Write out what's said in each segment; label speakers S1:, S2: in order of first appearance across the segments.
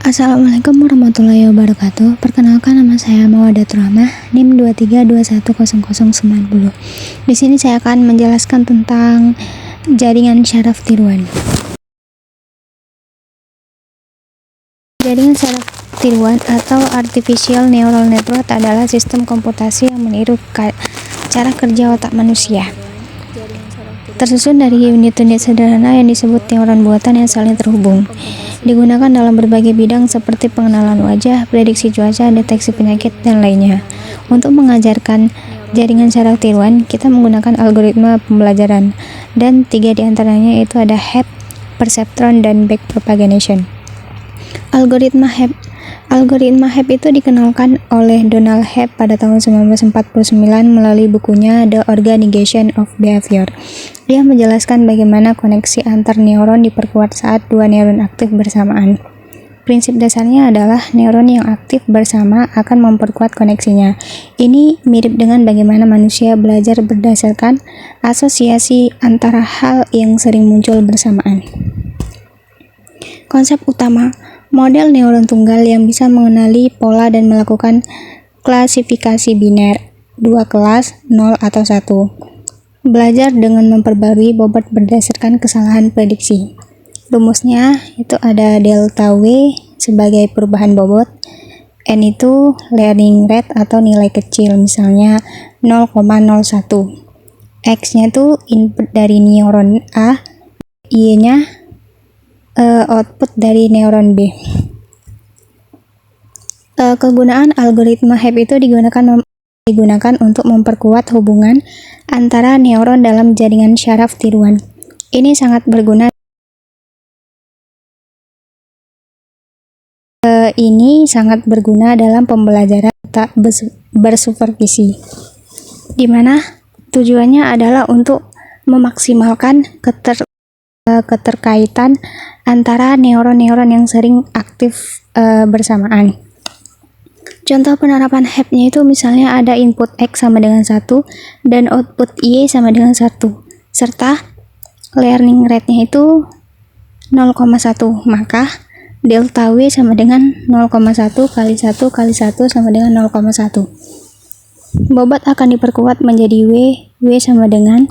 S1: Assalamualaikum warahmatullahi wabarakatuh. Perkenalkan, nama saya Mawadatul Rahmah, NIM 23210090. Di sini saya akan menjelaskan tentang jaringan syaraf tiruan. Jaringan syaraf tiruan atau artificial neural network adalah sistem komputasi yang meniru cara kerja otak manusia. Tersusun dari unit-unit sederhana yang disebut neuron buatan yang saling terhubung. Digunakan dalam berbagai bidang seperti pengenalan wajah, prediksi cuaca, deteksi penyakit, dan lainnya. Untuk mengajarkan jaringan syaraf tiruan, kita menggunakan algoritma pembelajaran, dan 3 diantaranya itu ada Hebb, perceptron, dan backpropagation. Algoritma Hebb itu dikenalkan oleh Donald Hebb pada tahun 1949 melalui bukunya The Organization of Behavior. Dia menjelaskan bagaimana koneksi antar neuron diperkuat saat 2 neuron aktif bersamaan. Prinsip dasarnya adalah neuron yang aktif bersama akan memperkuat koneksinya. Ini mirip dengan bagaimana manusia belajar berdasarkan asosiasi antara hal yang sering muncul bersamaan. Konsep utama model neuron tunggal yang bisa mengenali pola dan melakukan klasifikasi biner, 2 kelas, 0 atau 1. Belajar dengan memperbarui bobot berdasarkan kesalahan prediksi. Rumusnya itu ada delta W sebagai perubahan bobot, N itu learning rate atau nilai kecil, misalnya 0,01. X-nya itu input dari neuron A, Y-nya output dari neuron B. Kegunaan algoritma Hebb itu digunakan untuk memperkuat hubungan antara neuron dalam jaringan syaraf tiruan. Ini sangat berguna dalam pembelajaran tak bersupervisi, di mana tujuannya adalah untuk memaksimalkan keterkaitan antara neuron-neuron yang sering aktif bersamaan. Contoh penerapan Hebb-nya itu misalnya ada input X sama dengan 1 dan output Y sama dengan 1, serta learning rate-nya itu 0,1, maka delta W sama dengan 0,1 kali 1 kali 1 sama dengan 0,1. Bobot akan diperkuat menjadi W sama dengan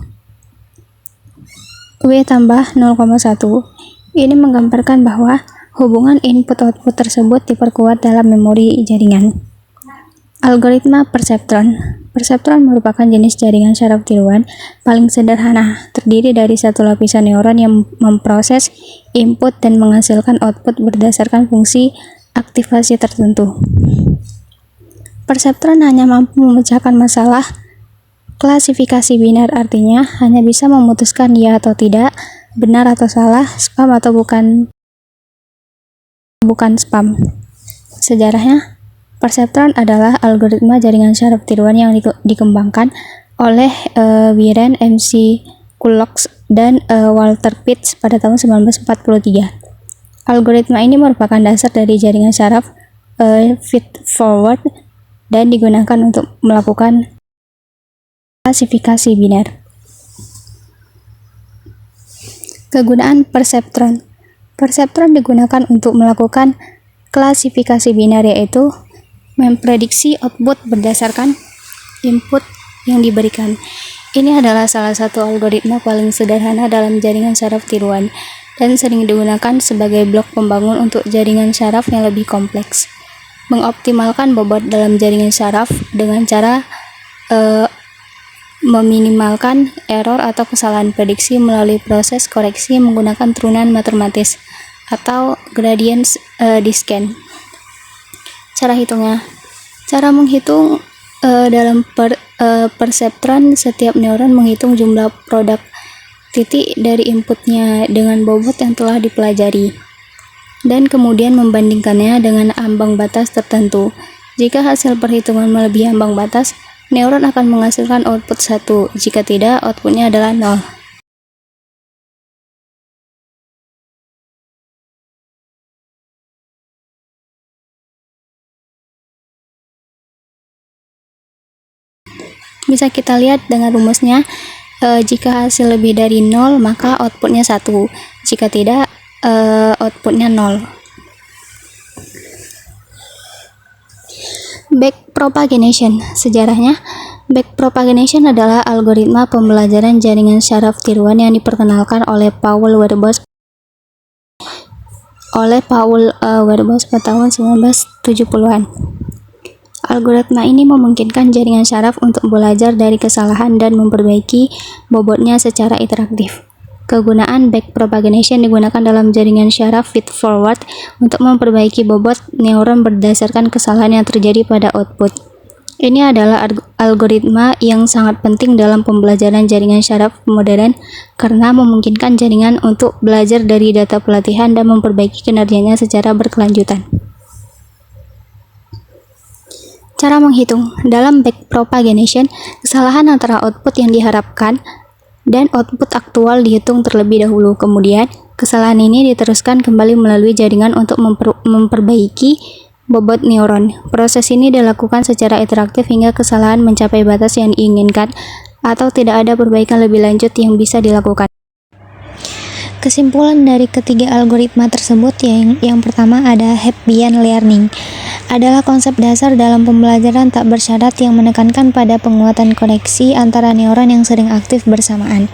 S1: W tambah 0,1. Ini menggambarkan bahwa hubungan input-output tersebut diperkuat dalam memori jaringan. Algoritma perceptron. Perceptron merupakan jenis jaringan syaraf tiruan paling sederhana, terdiri dari satu lapisan neuron yang memproses input dan menghasilkan output berdasarkan fungsi aktivasi tertentu. Perceptron hanya mampu memecahkan masalah klasifikasi biner, artinya hanya bisa memutuskan ya atau tidak, benar atau salah, spam atau bukan spam. Sejarahnya, perceptron adalah algoritma jaringan syaraf tiruan yang dikembangkan oleh Viren McCulloch dan Walter Pitts pada tahun 1943. Algoritma ini merupakan dasar dari jaringan syaraf feed-forward dan digunakan untuk melakukan klasifikasi biner. Kegunaan perceptron. Perceptron digunakan untuk melakukan klasifikasi biner, yaitu memprediksi output berdasarkan input yang diberikan. Ini adalah salah satu algoritma paling sederhana dalam jaringan syaraf tiruan dan sering digunakan sebagai blok pembangun untuk jaringan syaraf yang lebih kompleks. Mengoptimalkan bobot dalam jaringan syaraf dengan cara meminimalkan error atau kesalahan prediksi melalui proses koreksi menggunakan turunan matematis atau gradient descent. Cara hitungnya. Cara menghitung dalam perceptron, setiap neuron menghitung jumlah produk titik dari inputnya dengan bobot yang telah dipelajari, dan kemudian membandingkannya dengan ambang batas tertentu. Jika hasil perhitungan melebihi ambang batas, neuron akan menghasilkan output 1, jika tidak, outputnya adalah 0. Bisa kita lihat dengan rumusnya, jika hasil lebih dari 0 maka outputnya 1, jika tidak outputnya 0. Backpropagation. Sejarahnya, backpropagation adalah algoritma pembelajaran jaringan syaraf tiruan yang diperkenalkan oleh Paul Werbos pada tahun 1970-an. Algoritma ini memungkinkan jaringan syaraf untuk belajar dari kesalahan dan memperbaiki bobotnya secara interaktif. Kegunaan backpropagation digunakan dalam jaringan syaraf feed-forward untuk memperbaiki bobot neuron berdasarkan kesalahan yang terjadi pada output. Ini adalah algoritma yang sangat penting dalam pembelajaran jaringan syaraf modern karena memungkinkan jaringan untuk belajar dari data pelatihan dan memperbaiki kinerjanya secara berkelanjutan. Cara menghitung. Dalam backpropagation, kesalahan antara output yang diharapkan dan output aktual dihitung terlebih dahulu. Kemudian, kesalahan ini diteruskan kembali melalui jaringan untuk memperbaiki bobot neuron. Proses ini dilakukan secara interaktif hingga kesalahan mencapai batas yang diinginkan atau tidak ada perbaikan lebih lanjut yang bisa dilakukan. Kesimpulan dari ketiga algoritma tersebut yang pertama ada Heppian learning adalah konsep dasar dalam pembelajaran tak bersyarat yang menekankan pada penguatan koneksi antara neuron yang sering aktif bersamaan.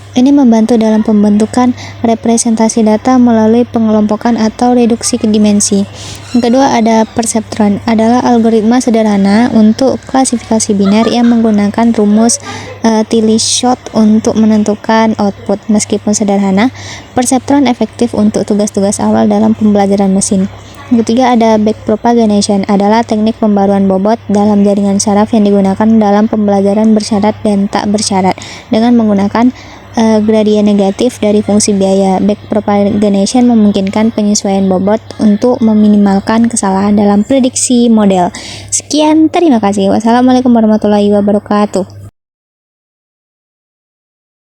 S1: Ini membantu dalam pembentukan representasi data melalui pengelompokan atau reduksi ke dimensi. Yang kedua ada perceptron, adalah algoritma sederhana untuk klasifikasi biner yang menggunakan rumus Tilly-Short untuk menentukan output. Meskipun sederhana, perceptron efektif untuk tugas-tugas awal dalam pembelajaran mesin. Yang ketiga ada backpropagation, adalah teknik pembaruan bobot dalam jaringan syaraf yang digunakan dalam pembelajaran bersyarat dan tak bersyarat dengan menggunakan gradien negatif dari fungsi biaya. Backpropagation memungkinkan penyesuaian bobot untuk meminimalkan kesalahan dalam prediksi model. Sekian, terima kasih. Wassalamualaikum warahmatullahi wabarakatuh.